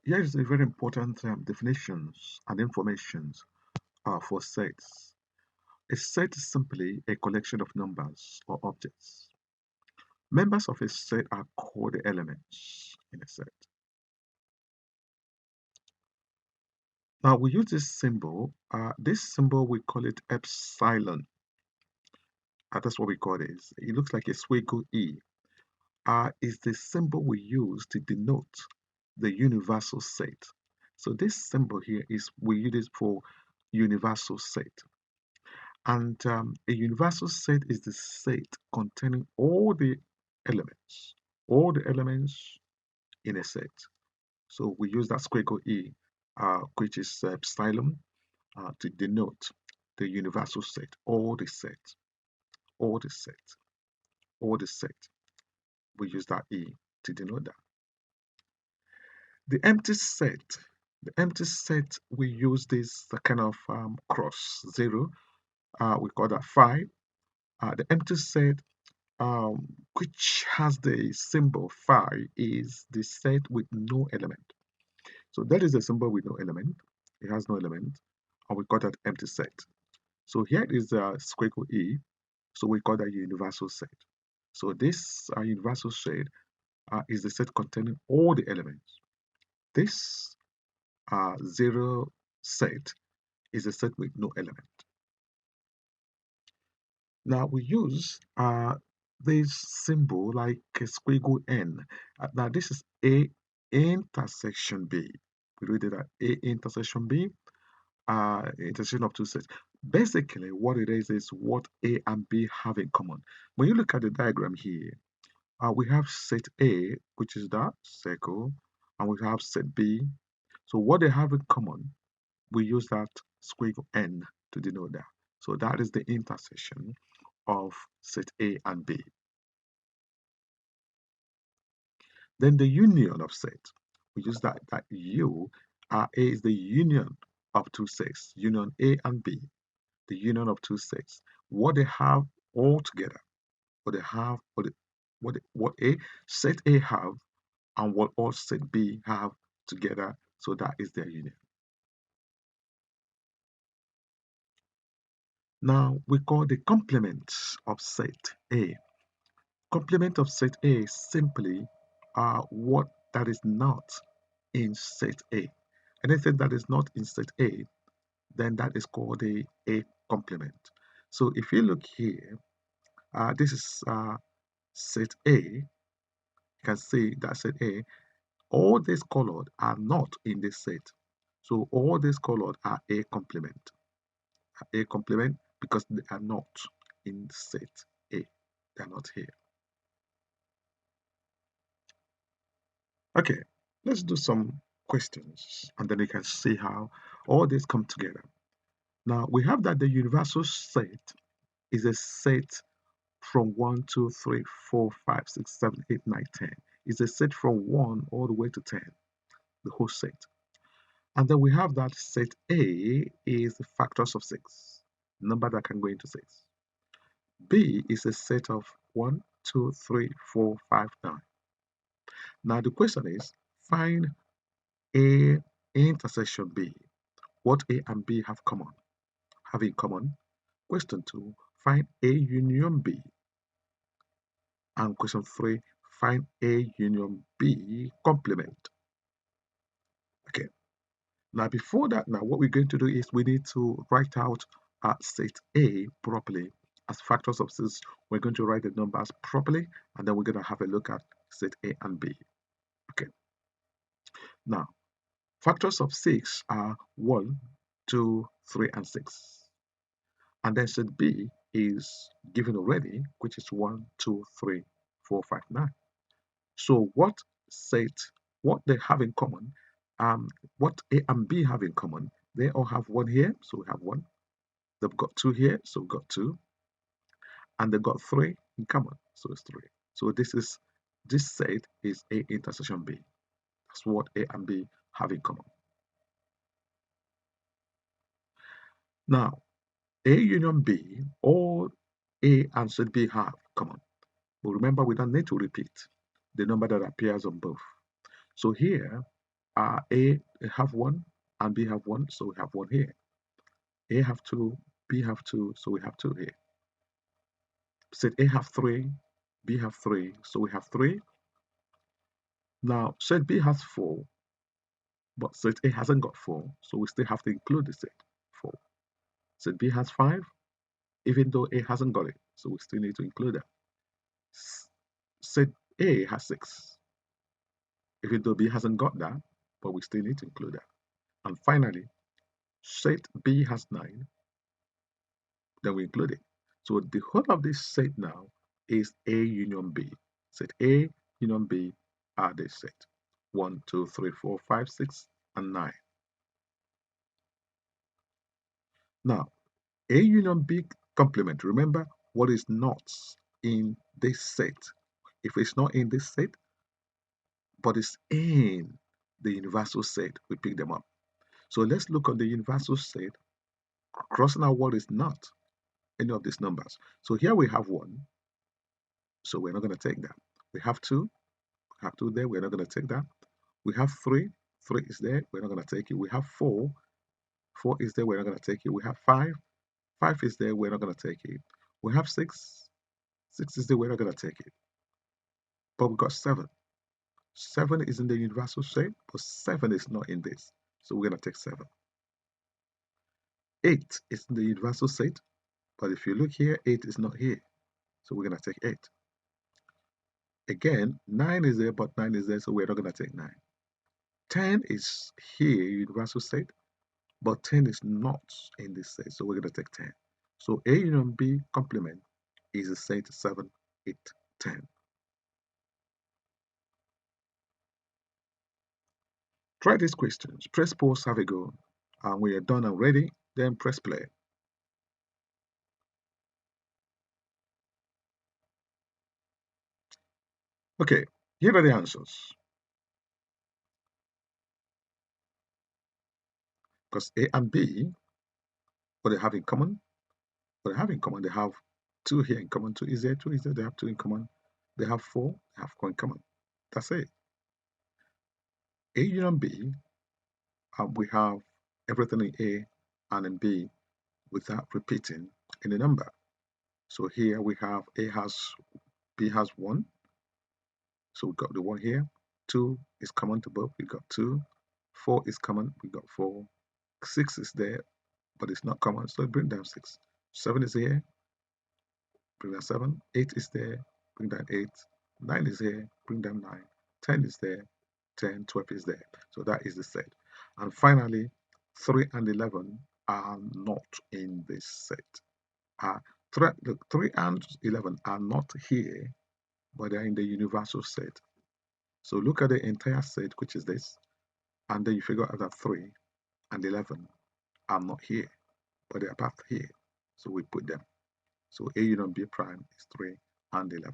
Here is a very important definitions and informations for sets. A set is simply a collection of numbers or objects. Members of a set are called the elements in a set. Now we use this symbol. This symbol we call it epsilon. That's what we call it. It looks like a swiggle E. Is the symbol we use to denote the universal set. So this symbol here is we use it for universal set. And a universal set is the set containing all the elements in a set. So we use that squiggle E, which is epsilon, to denote the universal set, all the set, all the set, all the set. We use that E to denote that. The empty set, the empty set, we use this kind of cross zero. We call that 5. The empty set, which has the symbol phi, is the set with no element. So that is a symbol with no element. It has no element, and we call that empty set. So here is a squiggle E, so we call that universal set. So this universal set is the set containing all the elements. This zero set is a set with no element. Now we use this symbol like a squiggle N. Now this is A intersection B. We read it at A intersection B, intersection of two sets. Basically, what it is what A and B have in common. When you look at the diagram here, we have set A, which is that circle, and we have set B. So what they have in common, we use that squiggle N to denote that. So that is the intersection of set A and B. Then the union of set, we use that U, A is the union of two sets, union A and B, the union of two sets. What they have all together, what they have, what A set A have, and what all set B have together, so that is their union. Now we call the complement of set A. Complement of set A simply what that is not in set A. Anything that is not in set A, then that is called a complement. So if you look here, this is set A. You can see that set A. All these colored are not in this set. So all these colored are a complement. A complement because they are not in set A. They are not here. Okay, let's do some questions and then you can see how all this come together. Now we have that the universal set is a set from 1, 2, 3, 4, 5, 6, 7, 8, 9, 10. It's a set from 1 all the way to 10, the whole set. And then we have that set A is the factors of 6, number that can go into 6. B is a set of 1, 2, 3, 4, 5, 9. Now the question is find A intersection B. What A and B have in common. Question 2, find A union B. And question 3, find A union B complement. Okay, now before that, now what we're going to do is we need to write out set A properly as factors of 6. We're going to write the numbers properly and then we're going to have a look at set A and B. Okay, now factors of 6 are 1, 2, 3, and 6. And then set B is given already, which is 1, 2, 3, 4, 5, 9. So set, what they have in common, what A and B have in common, they all have 1 here, so we have 1. They've got 2 here, so we've got 2. And they've got 3 in common, so it's 3. So this set is A intersection B. That's what A and B have in common. Now, A union B, all A and set B have common. But remember, we don't need to repeat the number that appears on both. So here, A have 1 and B have 1, so we have 1 here. A have 2, B have 2, so we have 2 here. Set A have 3, B have 3, so we have 3. Now set B has 4, but set A hasn't got 4, so we still have to include the set 4. Set B has 5, even though A hasn't got it, so we still need to include that. Set A has 6, even though B hasn't got that, but we still need to include that. And finally, set B has 9, then we include it. So the whole of this set now is A union B. Set A union B are this set. 1, 2, 3, 4, 5, 6, and 9. Now, A union B complement. Remember what is not in this set. If it's not in this set, but it's in the universal set, we pick them up. So let's look at the universal set, crossing out what is not any of these numbers. So here we have 1, so we're not going to take that. We have 2, we have 2 there, we're not going to take that. We have 3, 3 is there, we're not going to take it. We have 4, 4 is there, we're not going to take it. We have 5, 5 is there, we're not going to take it. We have 6, 6 is there, we're not going to take it. But we've got 7. 7 is in the universal set, but 7 is not in this. So we're going to take 7. 8 is in the universal set, but if you look here, 8 is not here. So we're going to take 8. Again, 9 is there, but 9 is there, so we're not going to take 9. 10 is here, universal set, but 10 is not in this set, so we're going to take 10. So A union B complement is a set 7, 8, 10. Try these questions. Press pause, have a go. And when you're done and ready, then press play. Okay, here are the answers. Because A and B, what they have in common? What they have in common, they have 2 here in common. 2 is there, 2 is there, they have 2 in common. They have 4, they have 4 in common. That's it. A union B, we have everything in A and in B without repeating any number. So here we have B has 1. So we got the 1 here. 2 is common to both. We got 2. 4 is common. We got 4. 6 is there, but it's not common. So bring down 6. 7 is here. Bring down 7. 8 is there. Bring down 8. 9 is here. Bring down 9. 10 is there. 10, 12 is there. So that is the set. And finally, 3 and 11 are not in this set. 3 and 11 are not here, but they're in the universal set. So look at the entire set, which is this, and then you figure out that 3 and 11 are not here, but they're both here. So we put them. So A union B prime is 3 and 11.